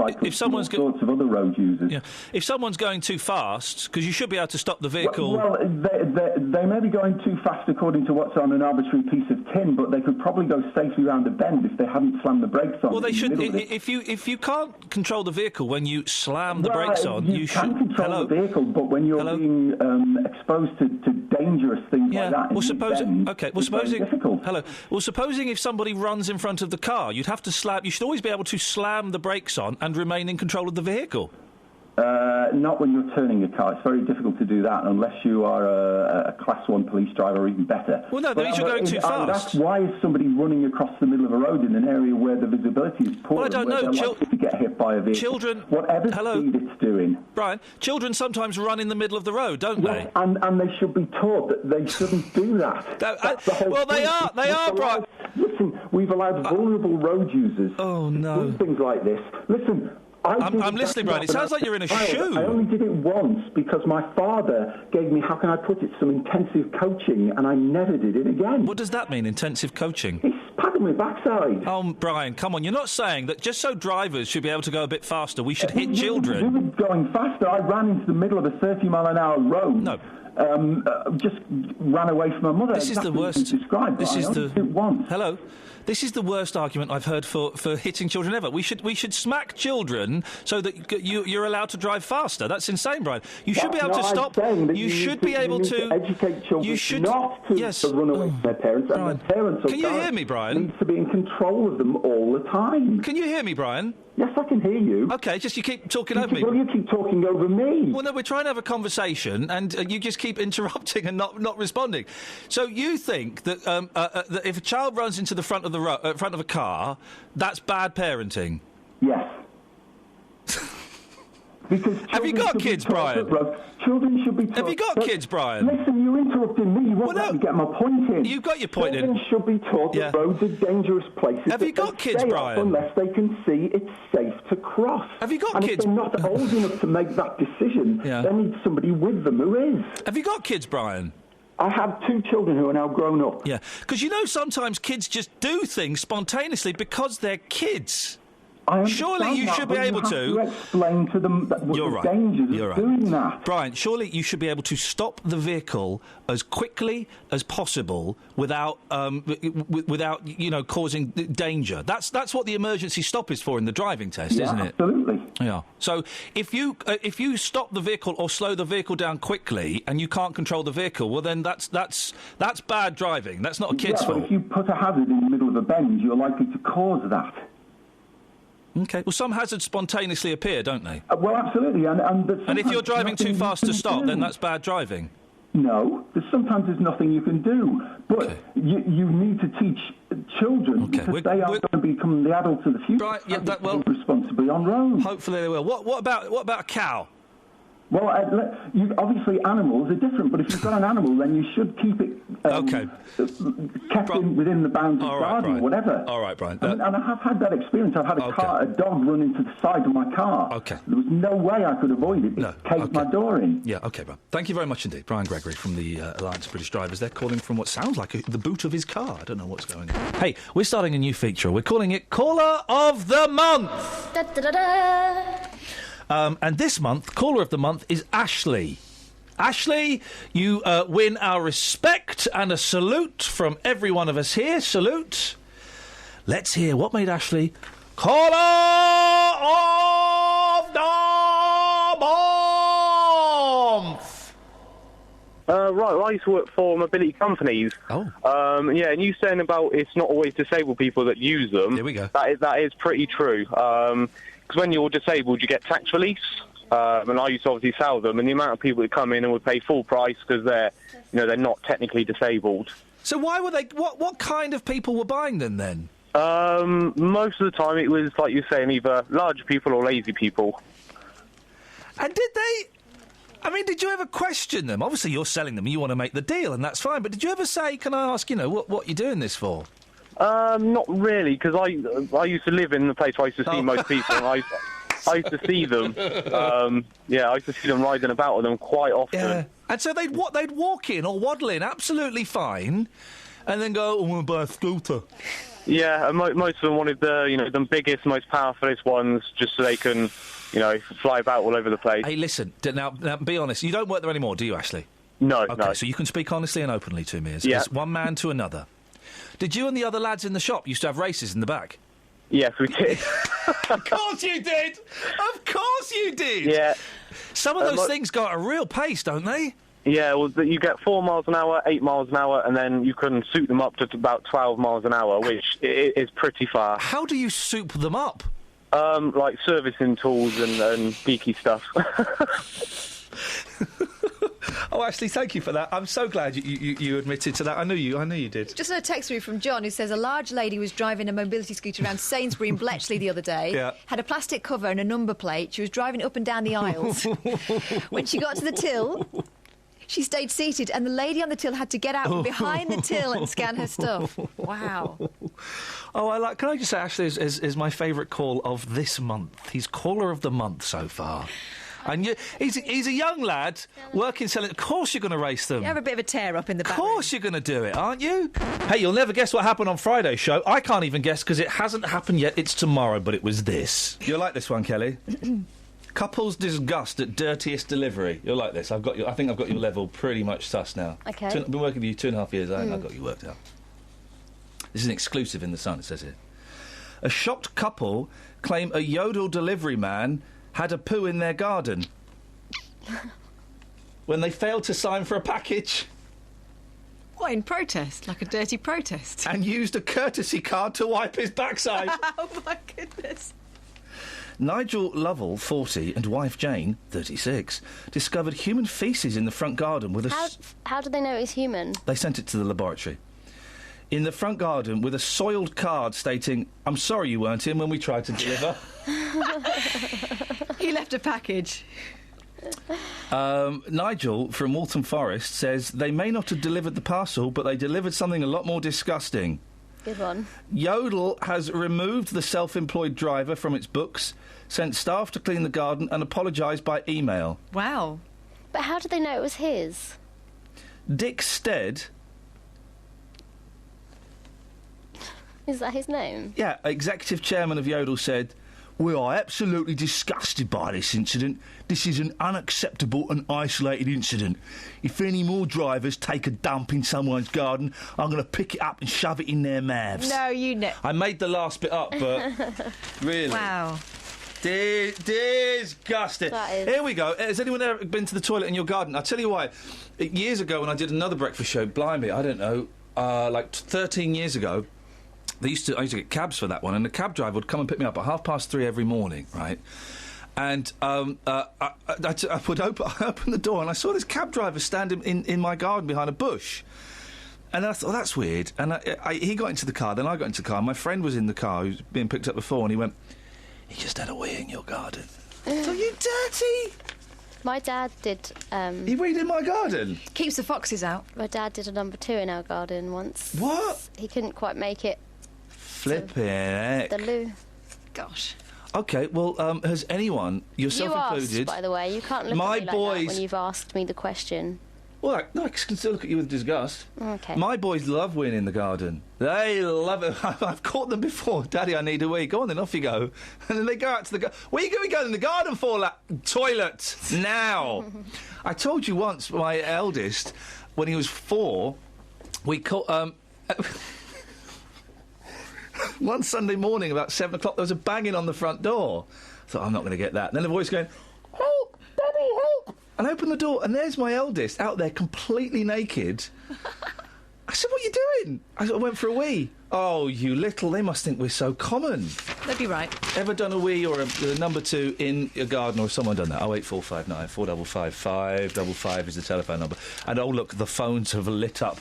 sorts of other road users. Yeah. If someone's going too fast, because you should be able to stop the vehicle... Well, they may be going too fast according to what's on an arbitrary piece of tin, but they could probably go safely around a bend if they hadn't slammed the brakes on. Well, they should. If you can't control the vehicle when you slam the brakes on, you should... control the vehicle, but when you're being exposed to dangerous things like that, supposing if somebody runs in front of the car, you should always be able to slam the brakes on and remain in control of the vehicle. Not when you're turning a car. It's very difficult to do that unless you are a Class 1 police driver or even better. Well, no, that means you're going too fast. Why is somebody running across the middle of a road in an area where the visibility is poor? Well, I don't know. They're likely to get hit by a vehicle. Children... Whatever speed it's doing. Brian, children sometimes run in the middle of the road, don't they? And they should be taught that they shouldn't do that. They are, Brian. Listen, we've allowed vulnerable road users to do things like this. Listen... I'm listening, Brian. It sounds like you're in a shoe. I only did it once because my father gave me, how can I put it, some intensive coaching, and I never did it again. What does that mean, intensive coaching? He's patting my backside. Oh, Brian, come on. You're not saying that just so drivers should be able to go a bit faster, we should hit children? You were going faster. I ran into the middle of a 30-mile-an-hour road. No. Just ran away from my mother. This is the worst. Hello. This is the worst argument I've heard for hitting children ever. We should smack children so that you're allowed to drive faster. That's insane, Brian. You should be able to stop. You should be able to educate children. You should not to run away from their parents. Brian. And their parents. Can you hear me, Brian? Need to be in control of them all the time. Can you hear me, Brian? Yes, I can hear you. Okay, just you keep talking over me. Well, you keep talking over me. Well, no, we're trying to have a conversation, and you just keep interrupting and not responding. So you think that, that if a child runs into the front of a car, that's bad parenting? Yes. Have you got kids, Brian? Children should be taught. Have you got kids, Brian? Listen, you're interrupting me. You won't let me get my point in. You've got your point in. Children should be taught that roads are dangerous places. Have you got kids, Brian? Unless they can see it's safe to cross. Have you got and kids? If they're not old enough to make that decision, they need somebody with them who is. Have you got kids, Brian? I have 2 children who are now grown up. Yeah, because sometimes kids just do things spontaneously because they're kids. Surely you should be able to explain to them the dangers of doing that. Brian, surely you should be able to stop the vehicle as quickly as possible without causing danger. That's what the emergency stop is for in the driving test, isn't it? Absolutely. Yeah. So if you stop the vehicle or slow the vehicle down quickly and you can't control the vehicle, well then that's bad driving. That's not a kid's fault. But if you put a hazard in the middle of a bend, you're likely to cause that. OK. Well, some hazards spontaneously appear, don't they? Well, absolutely. And if you're driving too fast to stop, then that's bad driving? No. Sometimes there's nothing you can do. But you need to teach children because they are going to become the adults of the future. Right, yeah, responsibly on roads. Hopefully they will. What about a cow? Well, obviously animals are different, but if you've got an animal, then you should keep it kept within the bounds of garden or whatever. All right, Brian. And I have had that experience. I've had a dog run into the side of my car. Okay. There was no way I could avoid it. It caved my door in. Yeah, OK, Brian. Thank you very much indeed. Brian Gregory from the Alliance of British Drivers. They're calling from what sounds like the boot of his car. I don't know what's going on. Hey, we're starting a new feature. We're calling it Caller of the Month. Da, da, da, da. And this month, Caller of the Month is Ashley. Ashley, you win our respect and a salute from every one of us here. Salute. Let's hear what made Ashley Caller of the Month. Right, well, I used to work for mobility companies. Oh. Yeah, and you saying about it's not always disabled people that use them. Here we go. That is pretty true. Because when you're disabled, you get tax relief, and I used to obviously sell them, and the amount of people that come in and would pay full price because they're not technically disabled. So why were they? What kind of people were buying them then? Most of the time, it was like you're saying, either larger people or lazy people. And did they? I mean, did you ever question them? Obviously, you're selling them, you want to make the deal, and that's fine. But did you ever say, "Can I ask, what you're doing this for?" Not really, because I used to live in the place where I used to see most people, and I used to see them. I used to see them riding about with them quite often. Yeah. And so they'd walk in or waddle in absolutely fine, and then go, "I want to buy a scooter." Yeah, and most of them wanted the biggest, most powerful ones, just so they can, fly about all over the place. Hey, listen, now be honest. You don't work there anymore, do you, Ashley? No. Okay, no. so you can speak honestly and openly to me as Yeah. one man to another. Did you and the other lads in the shop used to have races in the back? Yes, we did. Of course you did! Of course you did! Yeah. Some of those things go at a real pace, don't they? Yeah, well, you get 4 miles an hour, 8 miles an hour, and then you can soup them up to about 12 miles an hour, which is pretty fast. How do you soup them up? Like servicing tools and geeky stuff. Oh, Ashley, thank you for that. I'm so glad you admitted to that. I knew you did. Just a text through from John who says a large lady was driving a mobility scooter around Sainsbury in Bletchley the other day, had a plastic cover and a number plate. She was driving up and down the aisles. When she got to the till, she stayed seated and the lady on the till had to get out from behind the till and scan her stuff. Wow. Oh, can I just say, Ashley is my favourite call of this month. He's caller of the month so far. And he's a young lad working selling. Of course you're going to race them. You have a bit of a tear up in the back. Of course you're going to do it, aren't you? Hey, you'll never guess what happened on Friday's show. I can't even guess because it hasn't happened yet. It's tomorrow, but it was this. You'll like this one, Kelly. Couples disgust at dirtiest delivery. You'll like this. I think I've got your level pretty much sussed now. Okay. I've been working with you 2.5 years. I've got you worked out. This is an exclusive in The Sun, it says here. A shocked couple claim a Yodel delivery man had a poo in their garden when they failed to sign for a package. What, in protest? Like a dirty protest? And used a courtesy card to wipe his backside. Oh, my goodness. Nigel Lovell, 40, and wife Jane, 36, discovered human faeces in the front garden with a... How do they know it's human? They sent it to the laboratory. In the front garden with a soiled card stating, "I'm sorry you weren't in when we tried to deliver." He left a package. Nigel from Waltham Forest says they may not have delivered the parcel, but they delivered something a lot more disgusting. Good one. Yodel has removed the self-employed driver from its books, sent staff to clean the garden and apologised by email. Wow. But how did they know it was his? Dick Stead... Is that his name? Yeah, executive chairman of Yodel said, "We are absolutely disgusted by this incident. This is an unacceptable and isolated incident. If any more drivers take a dump in someone's garden, I'm going to pick it up and shove it in their mouths." No, you know. I made the last bit up, but really. Wow. Disgusting. Here we go. Has anyone ever been to the toilet in your garden? I'll tell you why. Years ago when I did another breakfast show, blimey, I don't know, like 13 years ago, I used to get cabs for that one, and the cab driver would come and pick me up at 3:30 every morning, right? And I would open the door, and I saw this cab driver standing in my garden behind a bush. And I thought, that's weird. And he got into the car, then I got into the car. My friend was in the car, who was being picked up before, and he went, "He just had a wee in your garden." So you dirty! My dad did... He weed in my garden? Keeps the foxes out. My dad did a number 2 in our garden once. What? He couldn't quite make it. Flipping heck. The loo. Gosh. OK, well, has anyone, yourself included... You asked, by the way. You can't look at me like that when you've asked me the question. Well, no, I can still look at you with disgust. OK. My boys love weeing in the garden. They love it. I've caught them before. "Daddy, I need a wee." "Go on then, off you go." And then they go out to the garden. "What are you going to go in the garden for, toilet? Now." I told you once, my eldest, when he was 4, we caught... one Sunday morning, about 7 o'clock, there was a banging on the front door. I thought, I'm not going to get that. And then a voice going, "Help! Daddy, help!" And I opened the door, and there's my eldest out there completely naked. I said, "What are you doing?" I went for a wee. "Oh, you little, they must think we're so common." They'd be right. Ever done a wee or a number 2 in your garden, or someone done that? 08459 455 555 is the telephone number. And, oh, look, the phones have lit up.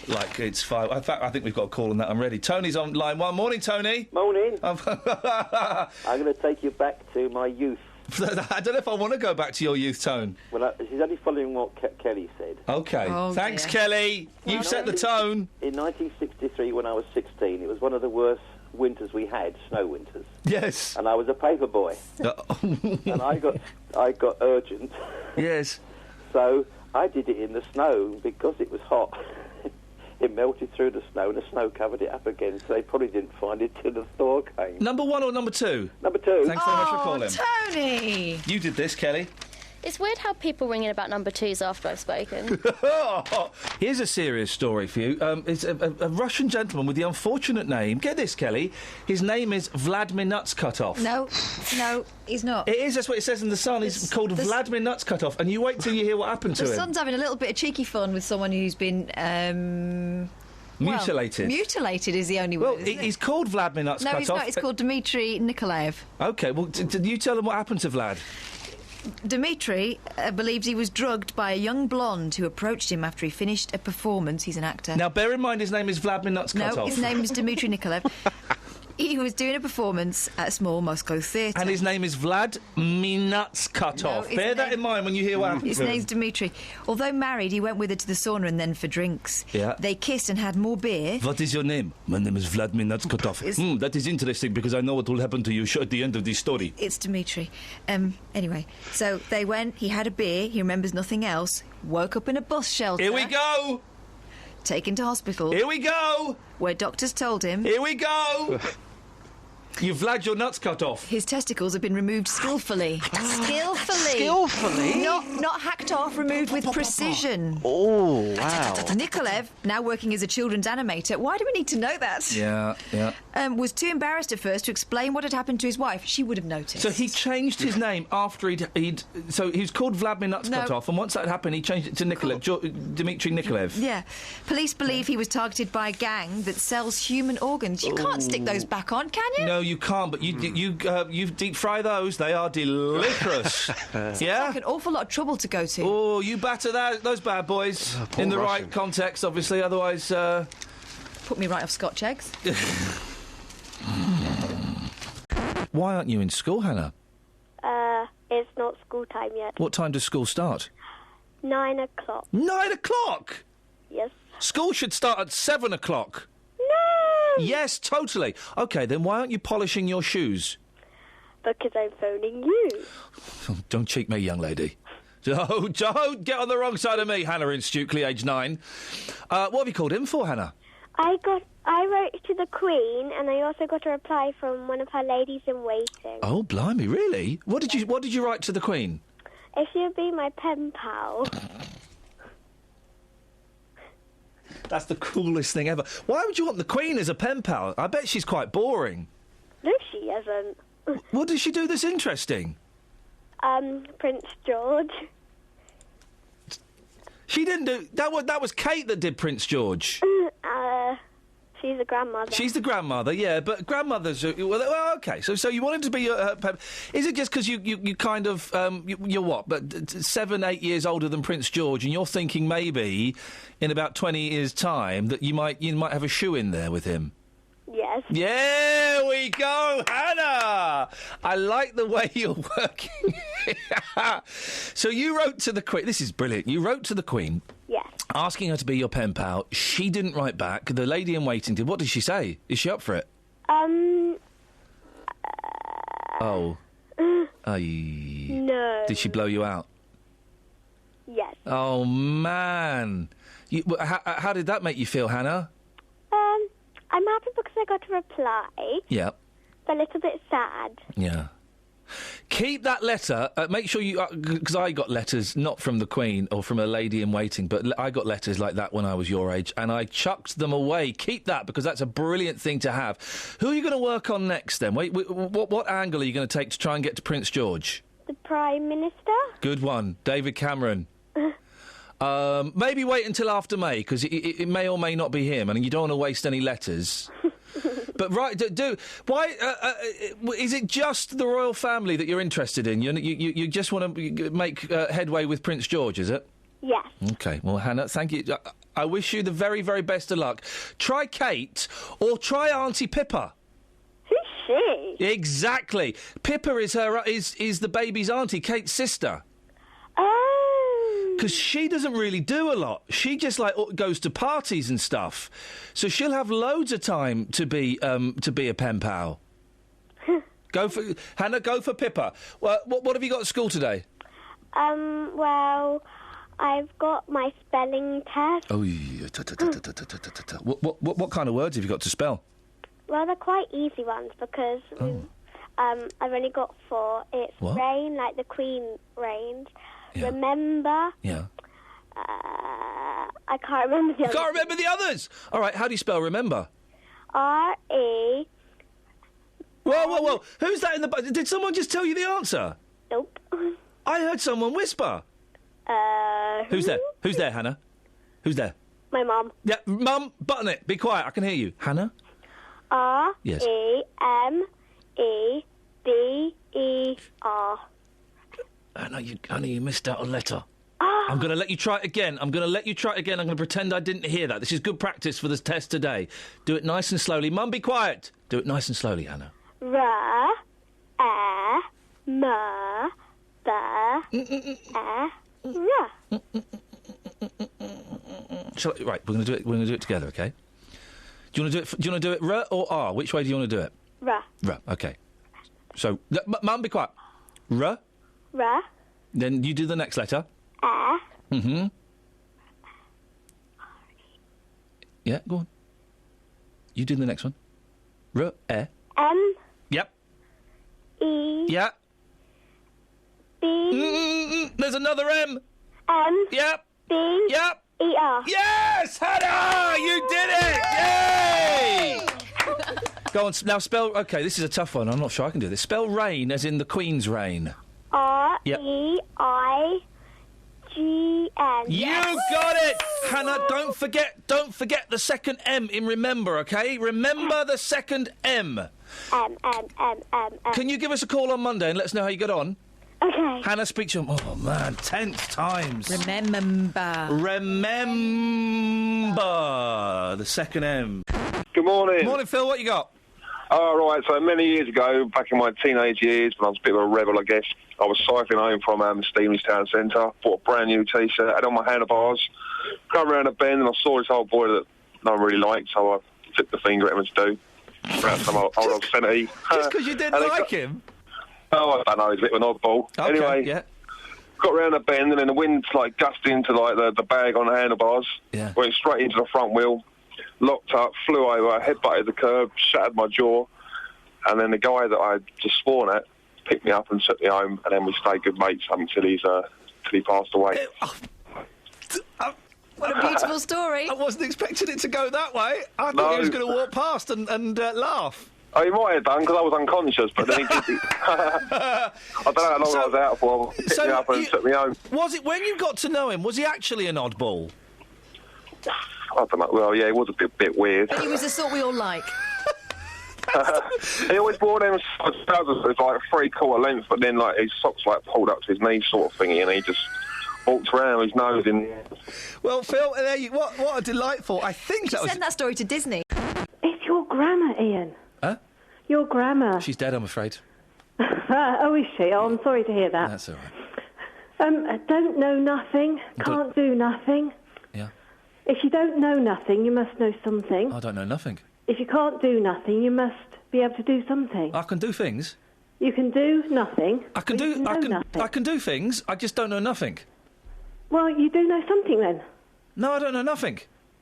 Like it's 5. In fact, I think we've got a call on that. I'm ready. Tony's on line 1. Morning, Tony. Morning. I'm going to take you back to my youth. I don't know if I want to go back to your youth, Tone. Well, she's only following what Kelly said. OK. Oh, thanks, dear. Kelly. You set the tone. In 1963, when I was 16, it was one of the worst winters we had, snow winters. Yes. And I was a paper boy. And I got urgent. Yes. So I did it in the snow because it was hot. It melted through the snow, and the snow covered it up again, so they probably didn't find it till the thaw came. Number 1 or number 2? Number 2. Thanks very much for calling. Tony! You did this, Kelly. It's weird how people ring in about number 2s after I've spoken. Here's a serious story for you. It's a Russian gentleman with the unfortunate name. Get this, Kelly. His name is Vladimir Nutscutoff. No, he's not. It is. That's what it says in the Sun. He's called Vladimir Nutscutoff. And you wait till you hear what happened to him. The Sun's having a little bit of cheeky fun with someone who's been mutilated. Well, mutilated is the only word. Well, he's called Vladimir Nutscutoff. No, he's not. It's called Dmitry Nikolaev. OK, well, did you tell him what happened to Vlad? Dmitry believes he was drugged by a young blonde who approached him after he finished a performance. He's an actor. Now, bear in mind his name is Vladimir Nutscutoff. No, his name is Dmitry Nikolaev. He was doing a performance at a small Moscow theatre. And his name is Vlad Nutscutoff. No, bear that in mind when you hear what happened His to him. name's Dmitry. Although married, he went with her to the sauna and then for drinks. Yeah. They kissed and had more beer. What is your name? My name is Vladimir Nutscutoff. That is interesting because I know what will happen to you at the end of this story. It's Dmitry. Anyway, so they went, he had a beer, he remembers nothing else, woke up in a bus shelter. Here we go! Taken to hospital. Here we go! Where doctors told him... Here we go! You've Vlad your nuts cut off. His testicles have been removed skillfully. Skillfully? Skillfully? Not hacked off, removed with precision. Oh, wow. Nikolaev, now working as a children's animator, why do we need to know that? Yeah. Was too embarrassed at first to explain what had happened to his wife. She would have noticed. So he changed his name after he'd so he was called Vladimir Nutscutoff, and once that happened, he changed it to Dmitry Nikolaev. Yeah. Police believe he was targeted by a gang that sells human organs. You can't stick those back on, can you? No, you can't. But you deep fry those. They are delicious. Yeah. Like an awful lot of trouble to go to. Oh, you batter those bad boys in the right context, obviously. Otherwise, put me right off Scotch eggs. Why aren't you in school, Hannah? It's not school time yet. What time does school start? 9 o'clock. 9 o'clock? Yes. School should start at 7 o'clock. No! Yes, totally. OK, then why aren't you polishing your shoes? Because I'm phoning you. Oh, don't cheat me, young lady. Don't get on the wrong side of me, Hannah in Stukely, age 9. What have you called in for, Hannah? I wrote to the Queen, and I also got a reply from one of her ladies in waiting. Oh, blimey, really? What did you write to the Queen? If you'd be my pen pal. That's the coolest thing ever. Why would you want the Queen as a pen pal? I bet she's quite boring. No, she isn't. What did she do that's interesting? Prince George. She didn't do... That was Kate that did Prince George. She's the grandmother. She's the grandmother, yeah, but grandmothers... Well, OK, so you wanted to be... is it just because you kind of... you're what, but 7, 8 years older than Prince George, and you're thinking maybe in about 20 years' time that you might have a shoe in there with him? Yes. There we go, Hannah! I like the way you're working. So you wrote to the Queen... This is brilliant. You wrote to the Queen... Yes. Asking her to be your pen pal. She didn't write back. The lady in waiting did. What did she say? Is she up for it? Oh. No. Did she blow you out? Yes. Oh, man. How did that make you feel, Hannah? I'm happy because I got a reply. Yeah. But a little bit sad. Yeah. Keep that letter. Make sure you... Because I got letters, not from the Queen or from a lady in waiting, but I got letters like that when I was your age, and I chucked them away. Keep that, because that's a brilliant thing to have. Who are you going to work on next, then? What angle are you going to take to try and get to Prince George? The Prime Minister? Good one. David Cameron. Maybe wait until after May, because it may or may not be him, and you don't want to waste any letters. But why is it just the royal family that you're interested in? You just want to make headway with Prince George, is it? Yes. OK, well, Hannah, thank you. I wish you the very, very best of luck. Try Kate or try Auntie Pippa. Who's she? Exactly. Pippa is the baby's auntie, Kate's sister. Because she doesn't really do a lot. She just goes to parties and stuff, so she'll have loads of time to be a pen pal. Hannah. Go for Pippa. Well, what have you got at school today? Well, I've got my spelling test. Oh, yeah. What kind of words have you got to spell? Well, they're quite easy ones because I've only got 4. It's what? rain, like the Queen reigns. remember. Yeah. I can't remember the others. You can't remember the others? All right, how do you spell remember? R-E... Whoa. Who's that in the... Did someone just tell you the answer? Nope. I heard someone whisper. Who's there? Who's there, Hannah? Who's there? My mum. Yeah, Mum, button it. Be quiet. I can hear you. Hannah? R-E-M-E-D-E-R. I know you missed out a letter. I'm going to let you try it again. I'm going to pretend I didn't hear that. This is good practice for this test today. Do it nice and slowly. Mum, be quiet. Do it nice and slowly, Hannah. Right, we're going to do it together, okay? Do you want to do it R or R? Which way do you want to do it? R. Okay. So, Mum, be quiet. R. Then you do the next letter. Mm-hmm. Yeah, go on. You do the next one. R, E. M. Yep. E. Yeah. B. There's another M. M. Yep. B. Yep. E-R. Yes, Hannah! You did it! Yay! Go on, now spell... OK, this is a tough one. I'm not sure I can do this. Spell rain as in the Queen's reign. R-E-I-G-N. You got it! Hannah, don't forget the second M in remember, OK? Remember the second M. M. Can you give us a call on Monday and let us know how you got on? OK. Hannah, speak to him. Oh, man, 10th times. Remember. The second M. Good morning. Morning, Phil. What you got? Oh, right. So many years ago, back in my teenage years, when I was a bit of a rebel, I guess, I was cycling home from Stevenage Town Centre, bought a brand new T-shirt, had on my handlebars, got around a bend, and I saw this old boy that no one really liked, so I took the finger at him to do. Around some old obscenity. Just because you didn't like him? Oh, I don't know. He's a bit of an oddball. Okay, anyway, yeah. Got around a bend, and then the wind's gusted into the bag on the handlebars. Yeah. Went straight into the front wheel, locked up, flew over, headbutted the curb, shattered my jaw, and then the guy that I'd just sworn at picked me up and took me home, and then we stayed good mates until he passed away. What a beautiful story. I wasn't expecting it to go that way. I thought he was going to walk past and laugh. Oh, he might have done, because I was unconscious, but then he did. I don't know how long I was out for. He picked me up and took me home. Was it, when you got to know him, was he actually an oddball? I don't know. Well, yeah, he was a bit weird. He was the sort we all like. He always wore them trousers with 3/4 length, but then his socks pulled up to his knees sort of thingy, and he just walked around with his nose in. Well, Phil, what a delightful. I think that was. Send that story to Disney. It's your grandma, Ian. Huh? Your grandma. She's dead, I'm afraid. Oh, is she? Oh, I'm sorry to hear that. That's all right. Don't know nothing. Can't do nothing. Yeah. If you don't know nothing, you must know something. I don't know nothing. If you can't do nothing, you must be able to do something. I can do things. You can do nothing. I can do things. I just don't know nothing. Well, you do know something then. No, I don't know nothing.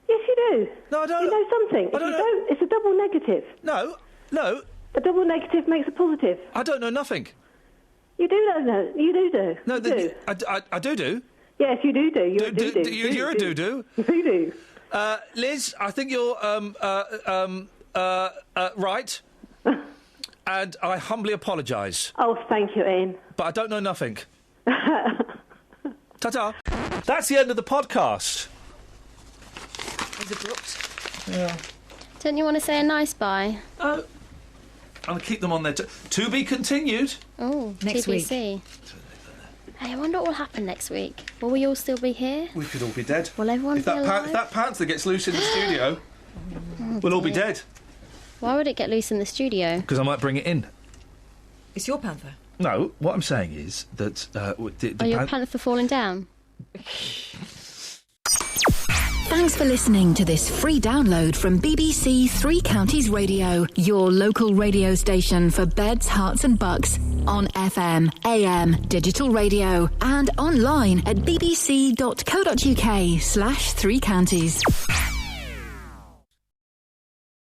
Yes, you do. No, I don't. You know something. If you don't, it's a double negative. No. A double negative makes a positive. I don't know nothing. You do know. You do. No, I do. Yes, you do. You're a do-do. You're a do-do. You do. Liz, I think you're right, and I humbly apologise. Oh, thank you, Ian. But I don't know nothing. Ta-ta. That's the end of the podcast. Is it booked? Yeah. Don't you want to say a nice bye? I'm going to keep them on there. To be continued. Oh, next TBC. week. Hey, I wonder what will happen next week. Will we all still be here? We could all be dead. Will everyone be alive? If that panther gets loose in the studio, we'll all be dead. Why would it get loose in the studio? Because I might bring it in. It's your panther. No, what I'm saying is that... your panther falling down? Thanks for listening to this free download from BBC Three Counties Radio, your local radio station for beds, hearts and bucks, on FM, AM, digital radio, and online at bbc.co.uk/3counties.